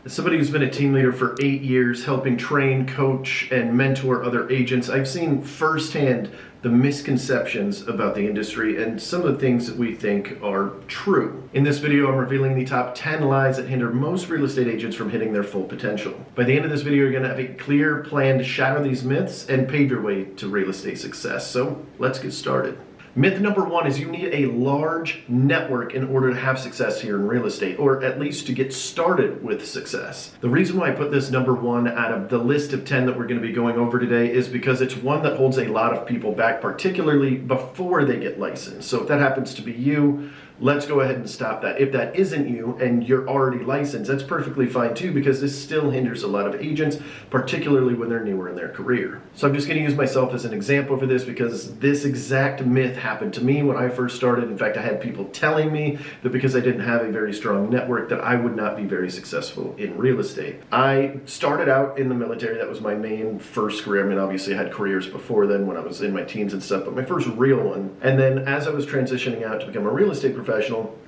As somebody who's been a team leader for 8 years, helping train, coach, and mentor other agents, I've seen firsthand the misconceptions about the industry and some of the things that we think are true. In this video, I'm revealing the top 10 lies that hinder most real estate agents from hitting their full potential. By the end of this video, you're gonna have a clear plan to shatter these myths and pave your way to real estate success. So let's get started. Myth number one is you need a large network in order to have success here in real estate, or at least to get started with success. The reason why I put this number one out of the list of 10 that we're going to be going over today is because it's one that holds a lot of people back, particularly before they get licensed. So if that happens to be you, let's go ahead and stop that. If that isn't you and you're already licensed, that's perfectly fine too, because this still hinders a lot of agents, particularly when they're newer in their career. So I'm just going to use myself as an example for this because this exact myth happened to me when I first started. In fact, I had people telling me that because I didn't have a very strong network that I would not be very successful in real estate. I started out in the military. That was my main first career. I mean, obviously I had careers before then when I was in my teens and stuff, but my first real one. And then as I was transitioning out to become a real estate professional,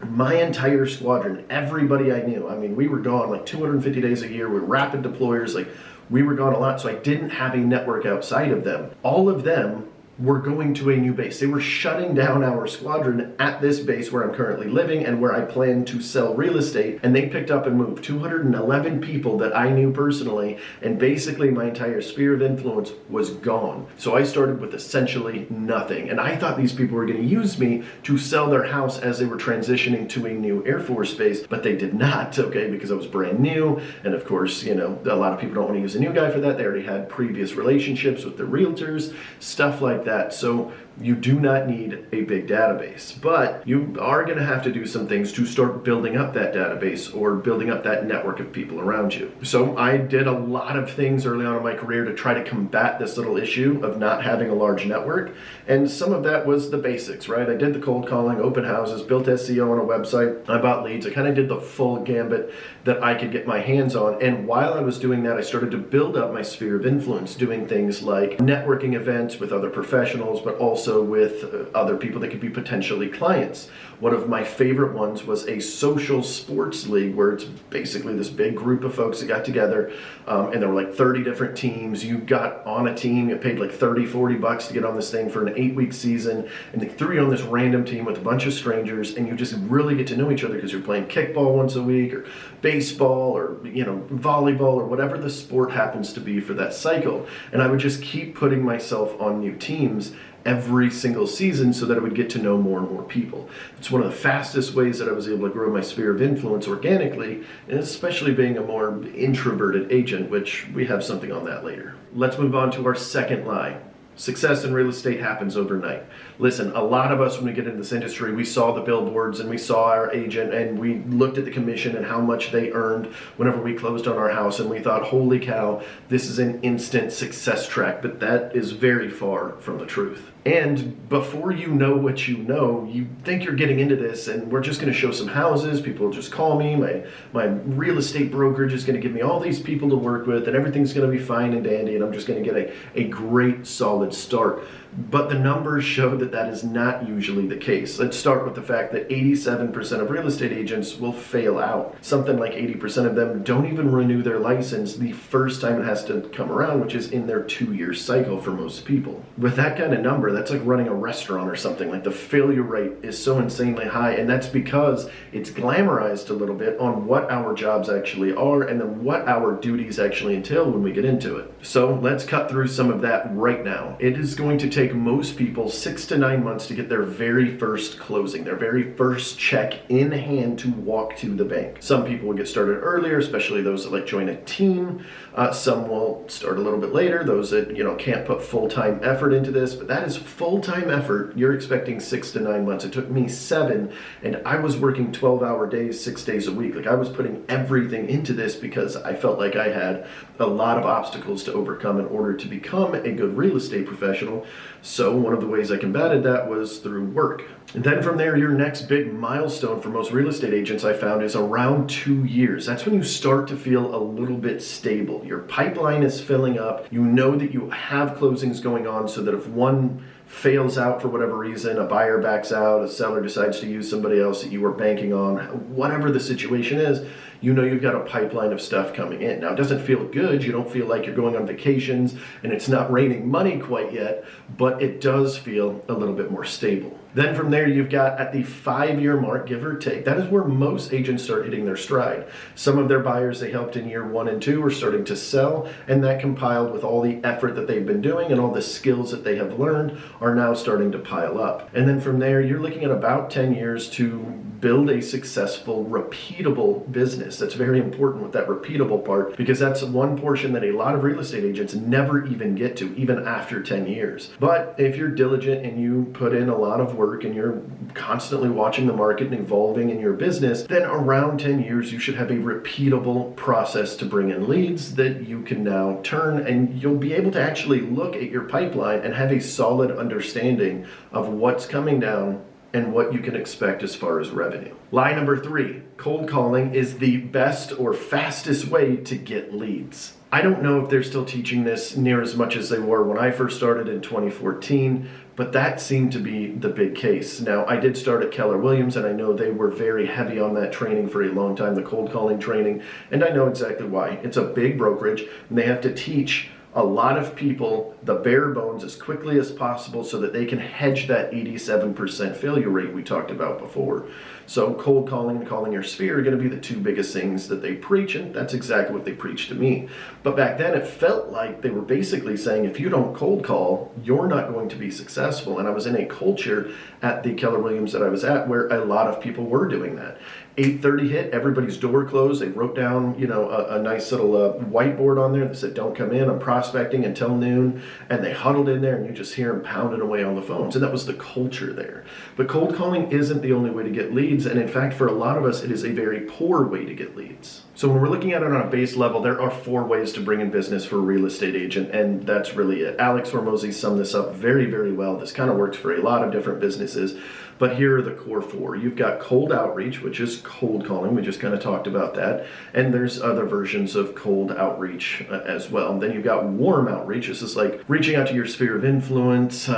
my entire squadron, everybody I knew, I mean, we were gone like 250 days a year. We were rapid deployers. Like, we were gone a lot, so I didn't have a network outside of them. All of them were going to a new base. They were shutting down our squadron at this base where I'm currently living and where I plan to sell real estate. And they picked up and moved 211 people that I knew personally. And basically my entire sphere of influence was gone. So I started with essentially nothing. And I thought these people were going to use me to sell their house as they were transitioning to a new Air Force base, but they did not, okay, because I was brand new. And of course, you know, a lot of people don't want to use a new guy for that. They already had previous relationships with the realtors, stuff like that. So you do not need a big database, but you are going to have to do some things to start building up that database or building up that network of people around you. So I did a lot of things early on in my career to try to combat this little issue of not having a large network. And some of that was the basics, right? I did the cold calling, open houses, built SEO on a website. I bought leads. I kind of did the full gambit that I could get my hands on. And while I was doing that, I started to build up my sphere of influence, doing things like networking events with other professionals, but also with other people that could be potentially clients. One of my favorite ones was a social sports league where it's basically this big group of folks that got together and there were like 30 different teams. You got on a team, you paid like 30, 40 bucks to get on this thing for an 8-week season, and they threw you on this random team with a bunch of strangers, and you just really get to know each other because you're playing kickball once a week or baseball or, you know, volleyball or whatever the sport happens to be for that cycle. And I would just keep putting myself on new teams every single season so that I would get to know more and more people. It's one of the fastest ways that I was able to grow my sphere of influence organically, and especially being a more introverted agent, which we have something on that later. Let's move on to our second lie. Success in real estate happens overnight. Listen, a lot of us, when we get into this industry, we saw the billboards and we saw our agent and we looked at the commission and how much they earned whenever we closed on our house, and we thought, holy cow, this is an instant success track. But that is very far from the truth. And before you know what you know, you think you're getting into this and we're just going to show some houses, people will just call me, my real estate brokerage is going to give me all these people to work with, and everything's going to be fine and dandy, and I'm just going to get a great solid start. But the numbers show that that is not usually the case. Let's start with the fact that 87% of real estate agents will fail out. Something like 80% of them don't even renew their license the first time it has to come around, which is in their 2-year cycle for most people. With that kind of number, that's like running a restaurant or something. Like, the failure rate is so insanely high, and that's because it's glamorized a little bit on what our jobs actually are and then what our duties actually entail when we get into it. So let's cut through some of that right now. It is going to take most people 6 to 9 months to get their very first closing, their very first check in hand to walk to the bank. Some people will get started earlier, especially those that like join a team. Some will start a little bit later, those that, you know, can't put full-time effort into this, but that is full-time effort. You're expecting 6 to 9 months. It took me 7, and I was working 12-hour days, 6 days a week. Like, I was putting everything into this because I felt like I had a lot of obstacles to overcome in order to become a good real estate professional. So one of the ways I combated that was through work. And then from there, your next big milestone for most real estate agents, I found, is around 2 years. That's when you start to feel a little bit stable. Your pipeline is filling up. You know that you have closings going on, so that if one fails out for whatever reason, a buyer backs out, a seller decides to use somebody else that you were banking on, whatever the situation is, you know you've got a pipeline of stuff coming in. Now, it doesn't feel good. You don't feel like you're going on vacations and it's not raining money quite yet, but it does feel a little bit more stable. Then from there, you've got at the 5-year mark, give or take, that is where most agents start hitting their stride. Some of their buyers they helped in year 1 and 2 are starting to sell, and that compiled with all the effort that they've been doing and all the skills that they have learned are now starting to pile up. And then from there, you're looking at about 10 years to build a successful, repeatable business. That's very important with that repeatable part, because that's one portion that a lot of real estate agents never even get to, even after 10 years. But if you're diligent and you put in a lot of work and you're constantly watching the market and evolving in your business, then around 10 years, you should have a repeatable process to bring in leads that you can now turn, and you'll be able to actually look at your pipeline and have a solid understanding of what's coming down and what you can expect as far as revenue. Lie number 3, cold calling is the best or fastest way to get leads. I don't know if they're still teaching this near as much as they were when I first started in 2014, but that seemed to be the big case. Now, I did start at Keller Williams, and I know they were very heavy on that training for a long time, the cold calling training, and I know exactly why. It's a big brokerage, and they have to teach a lot of people the bare bones as quickly as possible so that they can hedge that 87% failure rate we talked about before. So cold calling and calling your sphere are going to be the 2 biggest things that they preach, and that's exactly what they preach to me. But back then it felt like they were basically saying, if you don't cold call, you're not going to be successful. And I was in a culture at the Keller Williams that I was at where a lot of people were doing that. 8:30 hit, everybody's door closed. They wrote down, a nice little whiteboard on there that said, don't come in, I'm prospecting until noon. And they huddled in there, and you just hear them pounding away on the phones. And that was the culture there. But cold calling isn't the only way to get leads. And in fact, for a lot of us, it is a very poor way to get leads. So when we're looking at it on a base level, there are 4 ways to bring in business for a real estate agent, and that's really it. Alex Hormozi summed this up very, very well. This kind of works for a lot of different businesses, but here are the core 4. You've got cold outreach, which is cold calling. We just kind of talked about that. And there's other versions of cold outreach as well. And then you've got warm outreach. This is like reaching out to your sphere of influence.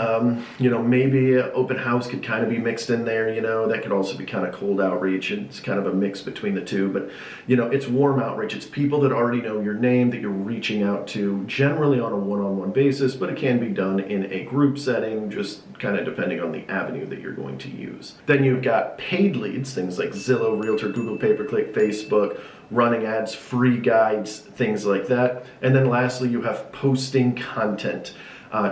Maybe an open house could kind of be mixed in there. That could also be kind of cold outreach. And it's kind of a mix between the two. But, it's warm outreach. It's people that already know your name that you're reaching out to, generally on a one-on-one basis, but it can be done in a group setting, just kind of depending on the avenue that you're going to use. Then you've got paid leads, things like Zillow, Realtor, Google Pay-Per-Click, Facebook, running ads, free guides, things like that. And then lastly, you have posting content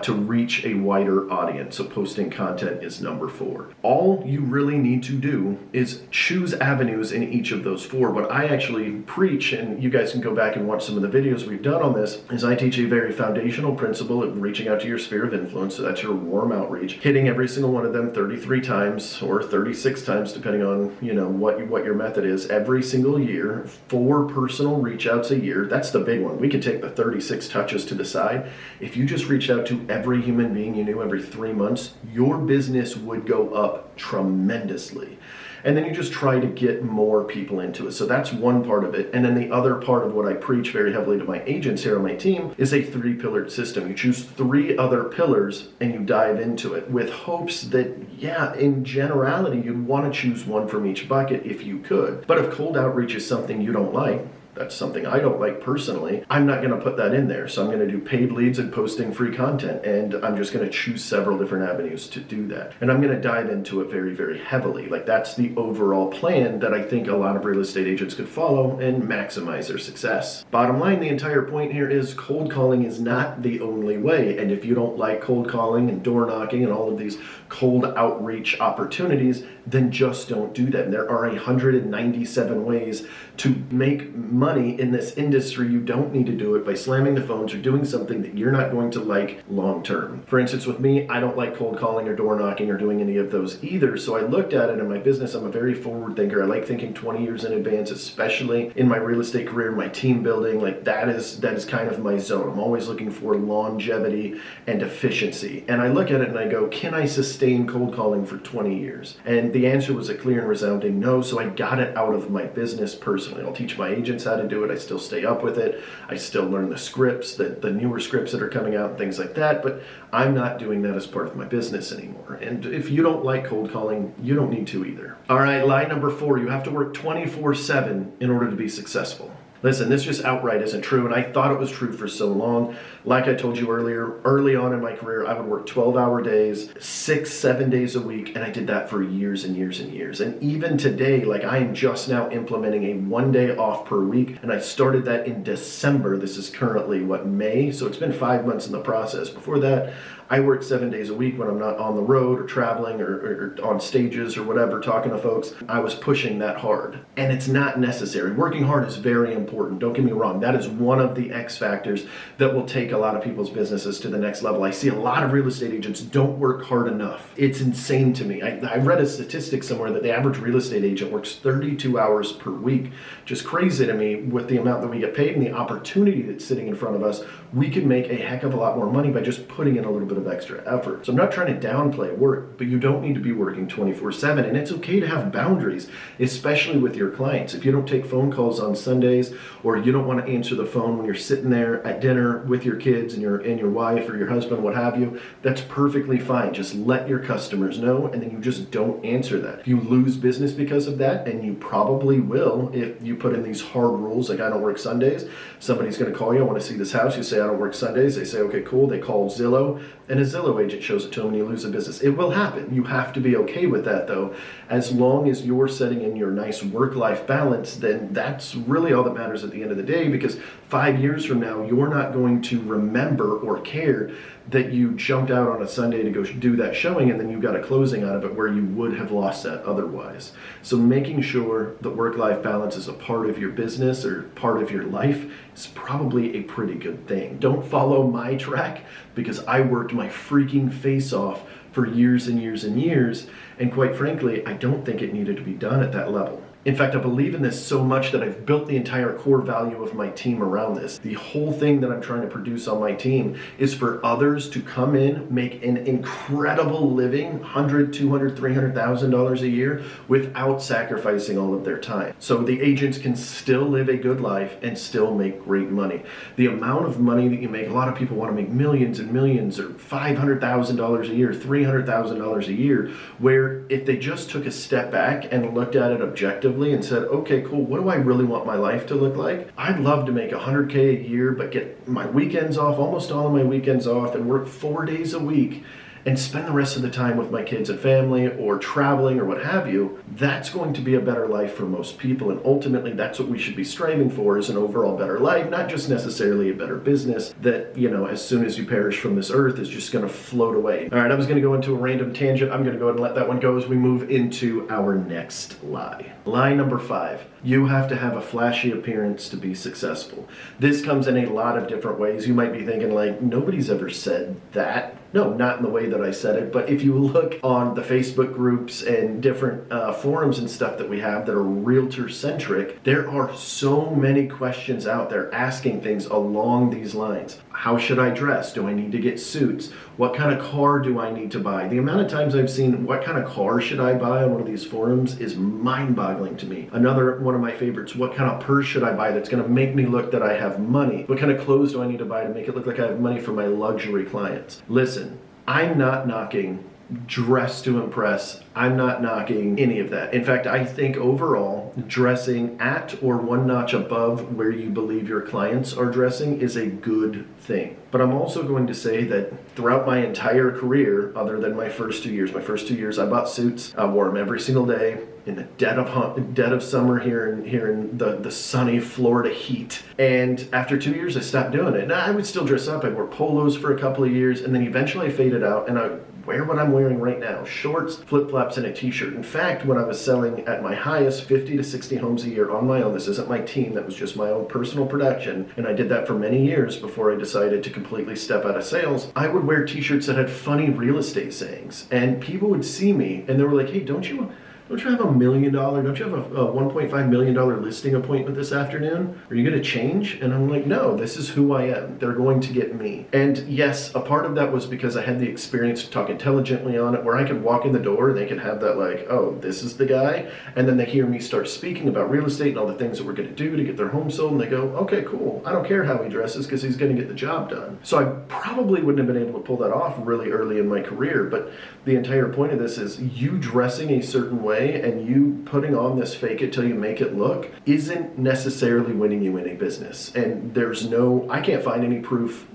to reach a wider audience. So posting content is number 4. All you really need to do is choose avenues in each of those 4. What I actually preach, and you guys can go back and watch some of the videos we've done on this, is I teach a very foundational principle of reaching out to your sphere of influence. So that's your warm outreach, hitting every single one of them 33 times or 36 times, depending on what your method is, every single year. 4 personal reach outs a year. That's the big one. We could take the 36 touches to the side. If you just reached out to every human being you knew every 3 months, your business would go up tremendously. And then you just try to get more people into it. So that's one part of it. And then the other part of what I preach very heavily to my agents here on my team is a 3-pillared system. You choose 3 other pillars and you dive into it with hopes that, in generality, you'd want to choose one from each bucket if you could. But if cold outreach is something you don't like, that's something I don't like personally, I'm not going to put that in there. So I'm going to do paid leads and posting free content. And I'm just going to choose several different avenues to do that. And I'm going to dive into it very, very heavily. Like, that's the overall plan that I think a lot of real estate agents could follow and maximize their success. Bottom line, the entire point here is cold calling is not the only way. And if you don't like cold calling and door knocking and all of these cold outreach opportunities, then just don't do that. And there are 197 ways to make money in this industry. You don't need to do it by slamming the phones or doing something that you're not going to like long term. For instance, with me, I don't like cold calling or door knocking or doing any of those either. So I looked at it in my business. I'm a very forward thinker. I like thinking 20 years in advance, especially in my real estate career, my team building. Like, that is kind of my zone. I'm always looking for longevity and efficiency. And I look at it and I go, can I sustain cold calling for 20 years? And And the answer was a clear and resounding no, so I got it out of my business personally. I'll teach my agents how to do it. I still stay up with it. I still learn the scripts, the newer scripts that are coming out and things like that, but I'm not doing that as part of my business anymore. And if you don't like cold calling, you don't need to either. All right, lie number 4, you have to work 24/7 in order to be successful. Listen, this just outright isn't true, and I thought it was true for so long. Like I told you earlier, early on in my career, I would work 12-hour days, 6-7 days a week, and I did that for years and years and years. And even today, like I am just now implementing a 1 day off per week, and I started that in December. This is currently, May? So it's been 5 months in the process. Before that, I work 7 days a week when I'm not on the road or traveling or on stages or whatever, talking to folks. I was pushing that hard. And it's not necessary. Working hard is very important. Don't get me wrong. That is one of the X factors that will take a lot of people's businesses to the next level. I see a lot of real estate agents don't work hard enough. It's insane to me. I read a statistic somewhere that the average real estate agent works 32 hours per week. Just crazy to me with the amount that we get paid and the opportunity that's sitting in front of us. We could make a heck of a lot more money by just putting in a little bit of extra effort. So I'm not trying to downplay work, but you don't need to be working 24/7, and it's okay to have boundaries, especially with your clients. If you don't take phone calls on Sundays, or you don't want to answer the phone when you're sitting there at dinner with your kids and your wife or your husband, what have you, that's perfectly fine. Just let your customers know, and then you just don't answer that. If you lose business because of that, and you probably will if you put in these hard rules like I don't work Sundays, somebody's going to call you, I want to see this house, you say I don't work Sundays, they say okay cool, they call Zillow, and a Zillow agent shows it to them and you lose the business. It will happen. You have to be okay with that though. As long as you're setting in your nice work-life balance, then that's really all that matters at the end of the day, because 5 years from now, you're not going to remember or care that you jumped out on a Sunday to go do that showing and then you got a closing out of it where you would have lost that otherwise. So making sure that work-life balance is a part of your business or part of your life is probably a pretty good thing. Don't follow my track, because I worked my freaking face off for years and years and years, and quite frankly, I don't think it needed to be done at that level. In fact, I believe in this so much that I've built the entire core value of my team around this. The whole thing that I'm trying to produce on my team is for others to come in, make an incredible living, $100,000, $200,000, $300,000 a year without sacrificing all of their time. So the agents can still live a good life and still make great money. The amount of money that you make, a lot of people want to make millions and millions, or $500,000 a year, $300,000 a year, where if they just took a step back and looked at it objectively, and said, okay, cool, what do I really want my life to look like? I'd love to make $100K a year, but get my weekends off, almost all of my weekends off, and work 4 days a week and spend the rest of the time with my kids and family or traveling or what have you. That's going to be a better life for most people, and ultimately that's what we should be striving for, is an overall better life, not just necessarily a better business that, as soon as you perish from this earth is just going to float away. All right, I was going to go into a random tangent. I'm going to go ahead and let that one go as we move into our next lie. Lie number 5. You have to have a flashy appearance to be successful. This comes in a lot of different ways. You might be thinking like, nobody's ever said that. No, not in the way that I said it, but if you look on the Facebook groups and different forums and stuff that we have that are realtor-centric, there are so many questions out there asking things along these lines. How should I dress? Do I need to get suits? What kind of car do I need to buy? The amount of times I've seen what kind of car should I buy on one of these forums is mind-boggling to me. Another one of my favorites, what kind of purse should I buy that's going to make me look that I have money? What kind of clothes do I need to buy to make it look like I have money for my luxury clients? Listen, I'm not knocking dress to impress. I'm not knocking any of that. In fact, I think overall, dressing at or one notch above where you believe your clients are dressing is a good thing. But I'm also going to say that throughout my entire career, other than my first 2 years, I bought suits. I wore them every single day in the dead of summer here in the sunny Florida heat. And after 2 years, I stopped doing it. Now, I would still dress up. I wore polos for a couple of years, and then eventually I faded out, and I wear what I'm wearing right now: shorts, flip-flops, and a t-shirt. In fact, when I was selling at my highest 50 to 60 homes a year on my own, this isn't my team, that was just my own personal production, and I did that for many years before I decided to completely step out of sales, I would wear t-shirts that had funny real estate sayings, and people would see me and they were like, hey, don't you don't you have $1 million? Don't you have a $1.5 million listing appointment this afternoon? Are you going to change? And I'm like, no, this is who I am. They're going to get me. And yes, a part of that was because I had the experience to talk intelligently on it, where I could walk in the door and they could have that like, oh, this is the guy. And then they hear me start speaking about real estate and all the things that we're going to do to get their home sold. And they go, okay, cool. I don't care how he dresses because he's going to get the job done. So I probably wouldn't have been able to pull that off really early in my career. But the entire point of this is you dressing a certain way and you putting on this fake it till you make it look isn't necessarily winning you any business. And I can't find any proof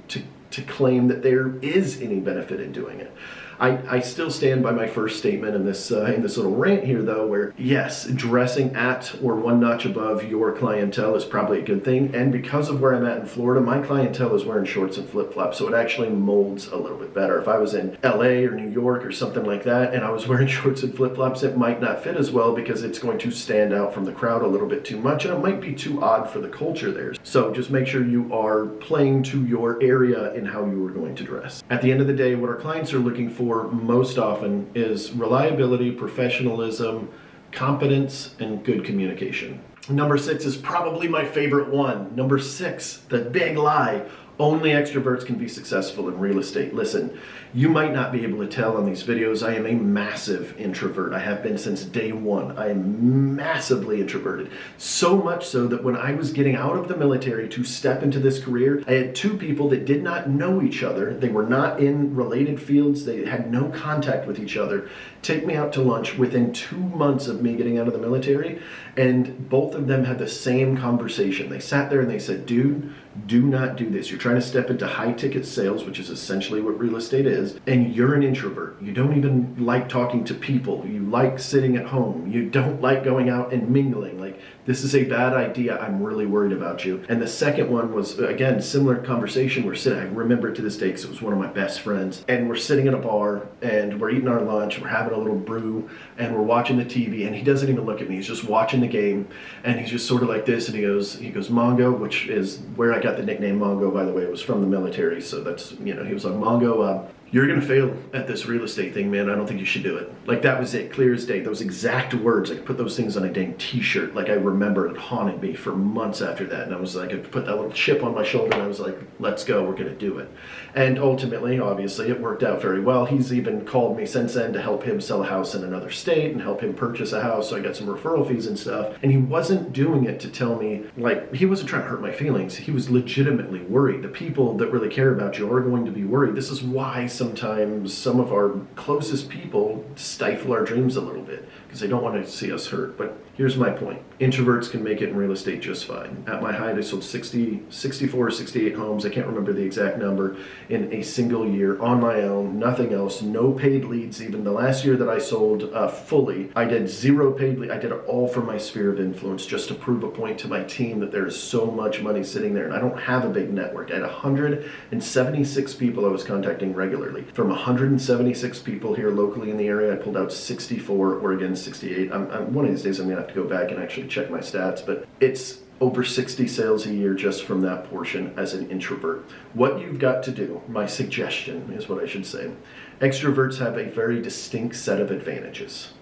to claim that there is any benefit in doing it. I still stand by my first statement in this little rant here, though, where yes, dressing at or one notch above your clientele is probably a good thing. And because of where I'm at in Florida, my clientele is wearing shorts and flip-flops, so it actually molds a little bit better. If I was in LA or New York or something like that, and I was wearing shorts and flip-flops, it might not fit as well because it's going to stand out from the crowd a little bit too much, and it might be too odd for the culture there. So just make sure you are playing to your area in how you are going to dress. At the end of the day, what our clients are looking for most often is reliability, professionalism, competence, and good communication. Number 6 is probably my favorite one. Number 6, the big lie. Only extroverts can be successful in real estate. Listen, you might not be able to tell on these videos, I am a massive introvert. I have been since day one. I am massively introverted. So much so that when I was getting out of the military to step into this career, I had 2 people that did not know each other. They were not in related fields. They had no contact with each other. Take me out to lunch within 2 months of me getting out of the military, and both of them had the same conversation. They sat there and they said, dude, do not do this. You're trying to step into high ticket sales, which is essentially what real estate is, and you're an introvert. You don't even like talking to people. You like sitting at home. You don't like going out and mingling. Like, this is a bad idea. I'm really worried about you. And the second one was, again, similar conversation. I remember it to this day because it was one of my best friends. And we're sitting at a bar and we're eating our lunch. We're having a little brew and we're watching the TV, and he doesn't even look at me. He's just watching the game, and he's just sort of like this, and he goes, Mongo, which is where I got the nickname Mongo, by the way. It was from the military. So that's, he was on Mongo. You're going to fail at this real estate thing, man. I don't think you should do it. Like, that was it, clear as day. Those exact words. I could put those things on a dang t-shirt. Like, I remember it haunted me for months after that. And I was like, I could put that little chip on my shoulder, and I was like, let's go, we're going to do it. And ultimately, obviously, it worked out very well. He's even called me since then to help him sell a house in another state and help him purchase a house. So I got some referral fees and stuff. And he wasn't doing it to tell me, like, he wasn't trying to hurt my feelings. He was legitimately worried. The people that really care about you are going to be worried. This is why sometimes some of our closest people stifle our dreams a little bit because they don't want to see us hurt. But here's my point. Introverts can make it in real estate just fine. At my height, I sold 64 or 68 homes. I can't remember the exact number in a single year on my own, nothing else, no paid leads. Even the last year that I sold fully, I did 0 paid leads. I did it all from my sphere of influence just to prove a point to my team that there is so much money sitting there. And I don't have a big network. I had 176 people I was contacting regularly. From 176 people here locally in the area, I pulled out 64, or again 68. One of these days I'm gonna have to go back and actually check my stats, but it's over 60 sales a year just from that portion as an introvert. What you've got to do, my suggestion is what I should say, extroverts have a very distinct set of advantages.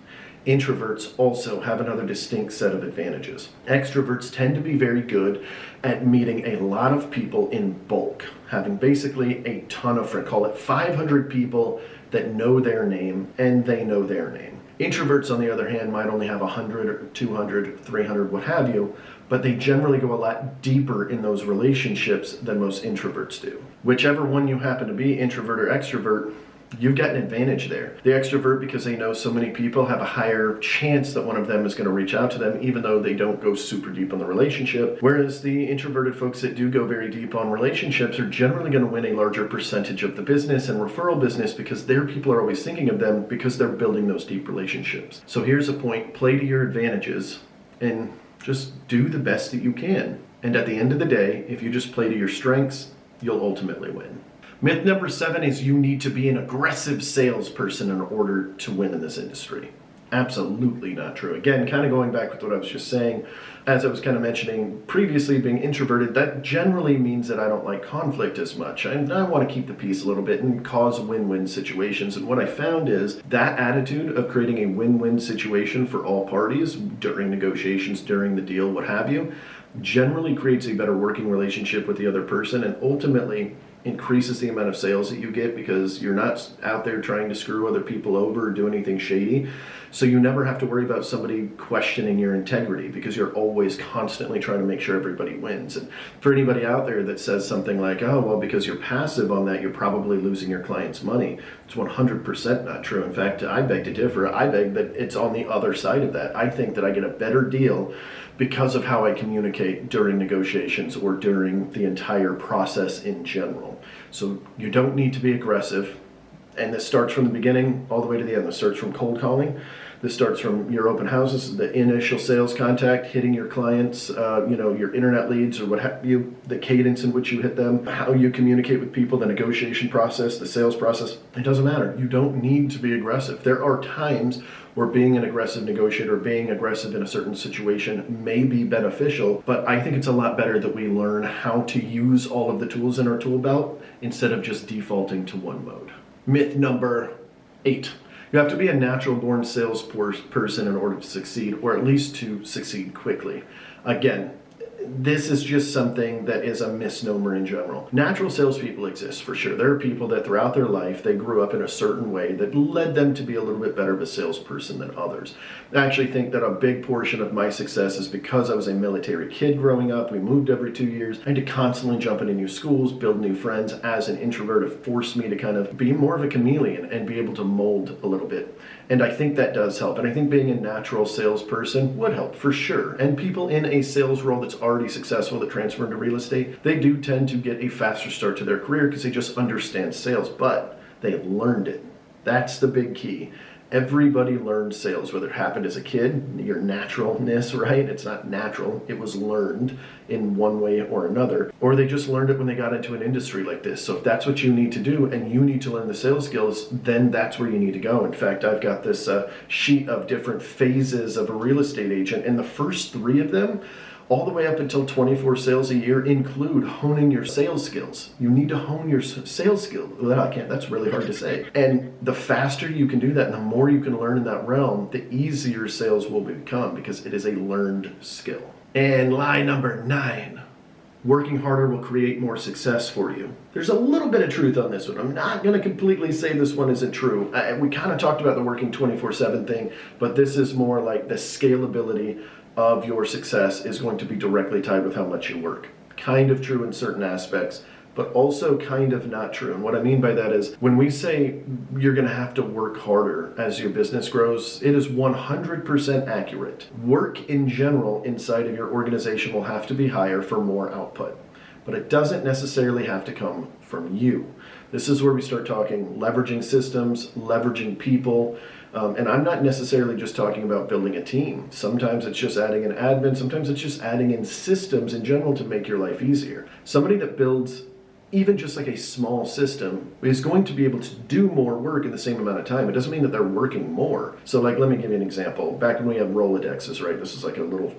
Introverts also have another distinct set of advantages. Extroverts tend to be very good at meeting a lot of people in bulk, having basically a ton of friends, call it 500 people that know their name and they know their name. Introverts, on the other hand, might only have 100 or 200, 300, what have you, but they generally go a lot deeper in those relationships than most introverts do. Whichever one you happen to be, introvert or extrovert, you've got an advantage there. The extrovert, because they know so many people, have a higher chance that one of them is going to reach out to them, even though they don't go super deep on the relationship. Whereas the introverted folks that do go very deep on relationships are generally going to win a larger percentage of the business and referral business because their people are always thinking of them because they're building those deep relationships. So here's a point. Play to your advantages and just do the best that you can. And at the end of the day, if you just play to your strengths, you'll ultimately win. Myth number 7 is you need to be an aggressive salesperson in order to win in this industry. Absolutely not true. Again, kind of going back with what I was just saying, as I was kind of mentioning previously, being introverted, that generally means that I don't like conflict as much. And I want to keep the peace a little bit and cause win-win situations. And what I found is that attitude of creating a win-win situation for all parties during negotiations, during the deal, what have you, generally creates a better working relationship with the other person and ultimately increases the amount of sales that you get because you're not out there trying to screw other people over or do anything shady. So you never have to worry about somebody questioning your integrity because you're always constantly trying to make sure everybody wins. And for anybody out there that says something like, oh, well, because you're passive on that, you're probably losing your client's money, it's 100% not true. In fact, I beg to differ. I beg that it's on the other side of that. I think that I get a better deal because of how I communicate during negotiations or during the entire process in general. So you don't need to be aggressive. And this starts from the beginning all the way to the end. This starts from cold calling. This starts from your open houses, the initial sales contact, hitting your clients, your internet leads or what have you, the cadence in which you hit them, how you communicate with people, the negotiation process, the sales process. It doesn't matter. You don't need to be aggressive. There are times where being an aggressive negotiator, being aggressive in a certain situation may be beneficial, but I think it's a lot better that we learn how to use all of the tools in our tool belt instead of just defaulting to one mode. Myth number 8. You have to be a natural born salesperson in order to succeed, or at least to succeed quickly. Again, this is just something that is a misnomer in general. Natural salespeople exist for sure. There are people that throughout their life, they grew up in a certain way that led them to be a little bit better of a salesperson than others. I actually think that a big portion of my success is because I was a military kid growing up. We moved every 2 years. I had to constantly jump into new schools, build new friends. As an introvert, it forced me to kind of be more of a chameleon and be able to mold a little bit. And I think that does help. And I think being a natural salesperson would help for sure. And people in a sales role that's already successful that transfer into real estate, they do tend to get a faster start to their career because they just understand sales, but they learned it. That's the big key. Everybody learned sales, whether it happened as a kid, your naturalness, right? It's not natural. It was learned in one way or another, or they just learned it when they got into an industry like this. So if that's what you need to do and you need to learn the sales skills, then that's where you need to go. In fact, I've got this sheet of different phases of a real estate agent, and the first 3 of them, all the way up until 24 sales a year, include honing your sales skills. You need to hone your sales skills. That's really hard to say. And the faster you can do that and the more you can learn in that realm, the easier sales will become because it is a learned skill. And lie number 9. Working harder will create more success for you. There's a little bit of truth on this one. I'm not going to completely say this one isn't true. We kind of talked about the working 24/7 thing, but this is more like the scalability of your success is going to be directly tied with how much you work. Kind of true in certain aspects, but also kind of not true. And what I mean by that is when we say you're going to have to work harder as your business grows, it is 100% accurate. Work in general inside of your organization will have to be higher for more output, but it doesn't necessarily have to come from you. This is where we start talking leveraging systems, leveraging people. And I'm not necessarily just talking about building a team. Sometimes it's just adding an admin. Sometimes it's just adding in systems in general to make your life easier. Somebody that builds even just like a small system is going to be able to do more work in the same amount of time. It doesn't mean that they're working more. So like, let me give you an example. Back when we had Rolodexes, right? This is like a little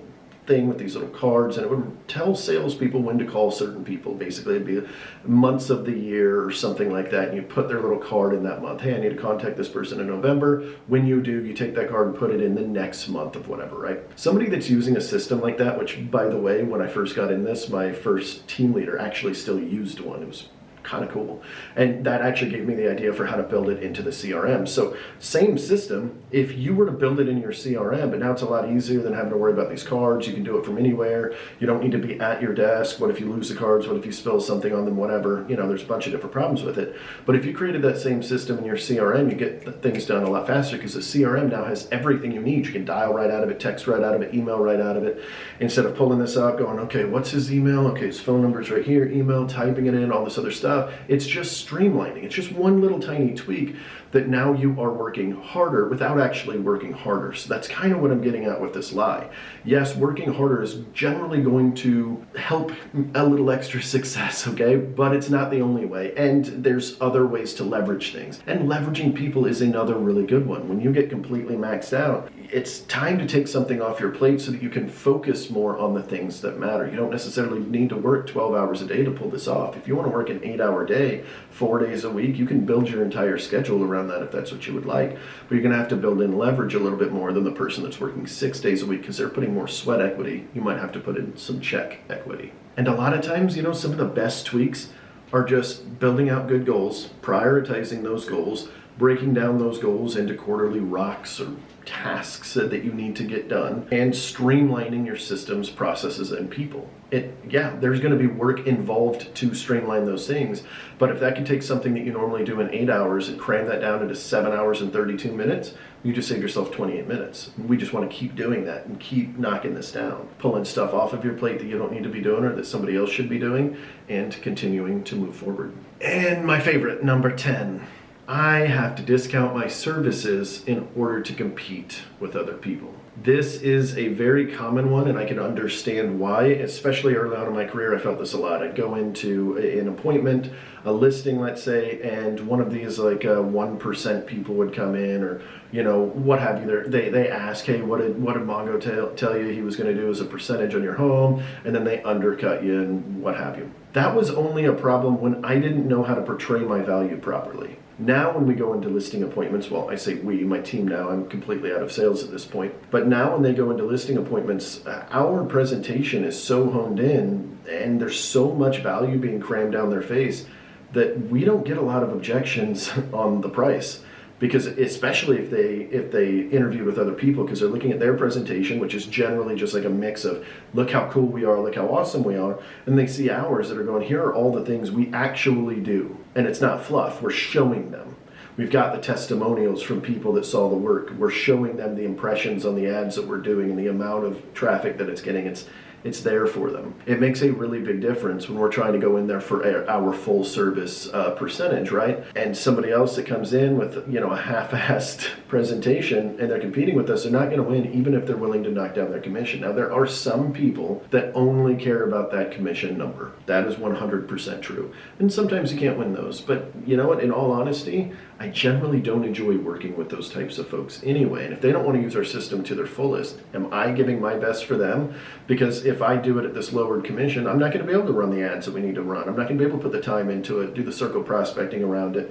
thing with these little cards, and it would tell salespeople when to call certain people. Basically, it'd be months of the year or something like that, and you put their little card in that month. Hey, I need to contact this person in November. When you do, you take that card and put it in the next month of whatever, right? Somebody that's using a system like that, which, by the way, when I first got in this, my first team leader actually still used one. It was kind of cool. And that actually gave me the idea for how to build it into the CRM. So same system, if you were to build it in your CRM, but now it's a lot easier than having to worry about these cards. You can do it from anywhere. You don't need to be at your desk. What if you lose the cards? What if you spill something on them? Whatever. There's a bunch of different problems with it. But if you created that same system in your CRM, you get things done a lot faster because the CRM now has everything you need. You can dial right out of it, text right out of it, email right out of it. Instead of pulling this up, going, okay, what's his email? Okay, his phone number's right here, email, typing it in, all this other stuff. stuff. It's just streamlining. It's just one little tiny tweak that now you are working harder without actually working harder. So that's kind of what I'm getting at with this lie. Yes, working harder is generally going to help a little extra success, okay? But it's not the only way. And there's other ways to leverage things. And leveraging people is another really good one. When you get completely maxed out, it's time to take something off your plate so that you can focus more on the things that matter. You don't necessarily need to work 12 hours a day to pull this off. If you want to work an 8-hour day, 4 days a week, you can build your entire schedule around that if that's what you would like. But you're going to have to build in leverage a little bit more than the person that's working 6 days a week because they're putting more sweat equity. You might have to put in some check equity. And a lot of times, some of the best tweaks are just building out good goals, prioritizing those goals, breaking down those goals into quarterly rocks or tasks that you need to get done, and streamlining your systems, processes, and people. There's going to be work involved to streamline those things, but if that can take something that you normally do in 8 hours and cram that down into 7 hours and 32 minutes, you just save yourself 28 minutes. We just want to keep doing that and keep knocking this down, pulling stuff off of your plate that you don't need to be doing or that somebody else should be doing, and continuing to move forward. And my favorite, number 10. I have to discount my services in order to compete with other people. This is a very common one, and I can understand why, especially early on in my career. I felt this a lot. I'd go into an appointment, a listing, let's say, and one of these 1% people would come in, or what have you. They ask, hey, what did Mongo tell you he was going to do as a percentage on your home, and then they undercut you and what have you. That was only a problem when I didn't know how to portray my value properly. Now when we go into listing appointments, well, I say we, my team now, I'm completely out of sales at this point, but now when they go into listing appointments, our presentation is so honed in and there's so much value being crammed down their face that we don't get a lot of objections on the price. Because especially if they interview with other people, because they're looking at their presentation, which is generally just like a mix of look how cool we are, look how awesome we are, and they see ours that are going, here are all the things we actually do. And it's not fluff, we're showing them. We've got the testimonials from people that saw the work. We're showing them the impressions on the ads that we're doing and the amount of traffic that it's getting. It's there for them. It makes a really big difference when we're trying to go in there for our full service percentage, right? And somebody else that comes in with a half-assed presentation and they're competing with us, they're not going to win even if they're willing to knock down their commission. Now there are some people that only care about that commission number. That is 100% true. And sometimes you can't win those. But you know what? In all honesty, I generally don't enjoy working with those types of folks anyway. And if they don't want to use our system to their fullest, am I giving my best for them? Because if I do it at this lowered commission, I'm not going to be able to run the ads that we need to run. I'm not going to be able to put the time into it, do the circle prospecting around it,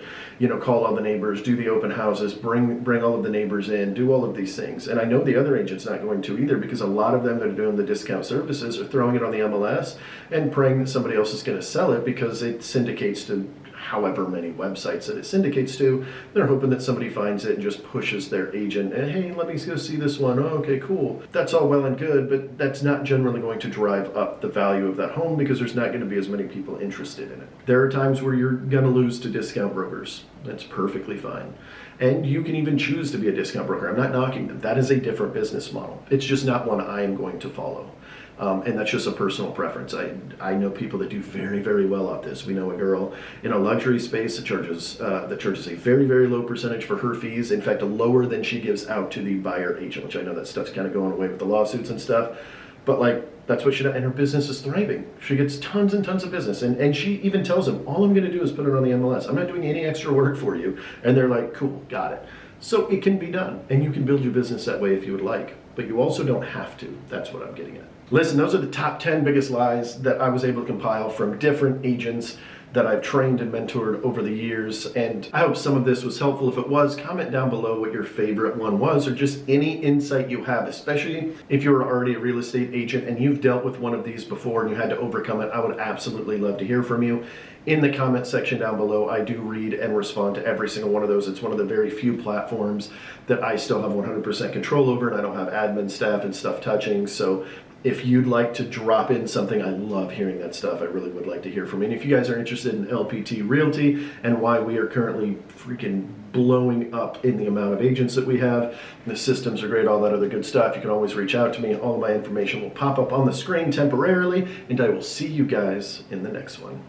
call all the neighbors, do the open houses, bring all of the neighbors in, do all of these things. And I know the other agent's not going to either, because a lot of them that are doing the discount services are throwing it on the MLS and praying that somebody else is going to sell it because it syndicates to however many websites that it syndicates to. They're hoping that somebody finds it and just pushes their agent and, hey, let me go see this one. Oh, okay, cool. That's all well and good, but that's not generally going to drive up the value of that home because there's not going to be as many people interested in it. There are times where you're going to lose to discount brokers. That's perfectly fine. And you can even choose to be a discount broker. I'm not knocking them. That is a different business model. It's just not one I am going to follow. And that's just a personal preference. I know people that do very, very well at this. We know a girl in a luxury space that charges a very, very low percentage for her fees. In fact, lower than she gives out to the buyer agent, which I know that stuff's kind of going away with the lawsuits and stuff. But that's what she does, and her business is thriving. She gets tons and tons of business, and she even tells them, all I'm going to do is put it on the MLS. I'm not doing any extra work for you. And they're like, cool, got it. So it can be done, and you can build your business that way if you would like, but you also don't have to. That's what I'm getting at. Listen, those are the top 10 biggest lies that I was able to compile from different agents that I've trained and mentored over the years, and I hope some of this was helpful. If it was, comment down below what your favorite one was, or just any insight you have, especially if you're already a real estate agent and you've dealt with one of these before and you had to overcome it. I would absolutely love to hear from you. In the comment section down below, I do read and respond to every single one of those. It's one of the very few platforms that I still have 100% control over, and I don't have admin staff and stuff touching. So if you'd like to drop in something, I love hearing that stuff. I really would like to hear from you. And if you guys are interested in LPT Realty and why we are currently freaking blowing up in the amount of agents that we have, the systems are great, all that other good stuff, you can always reach out to me. All of my information will pop up on the screen temporarily, and I will see you guys in the next one.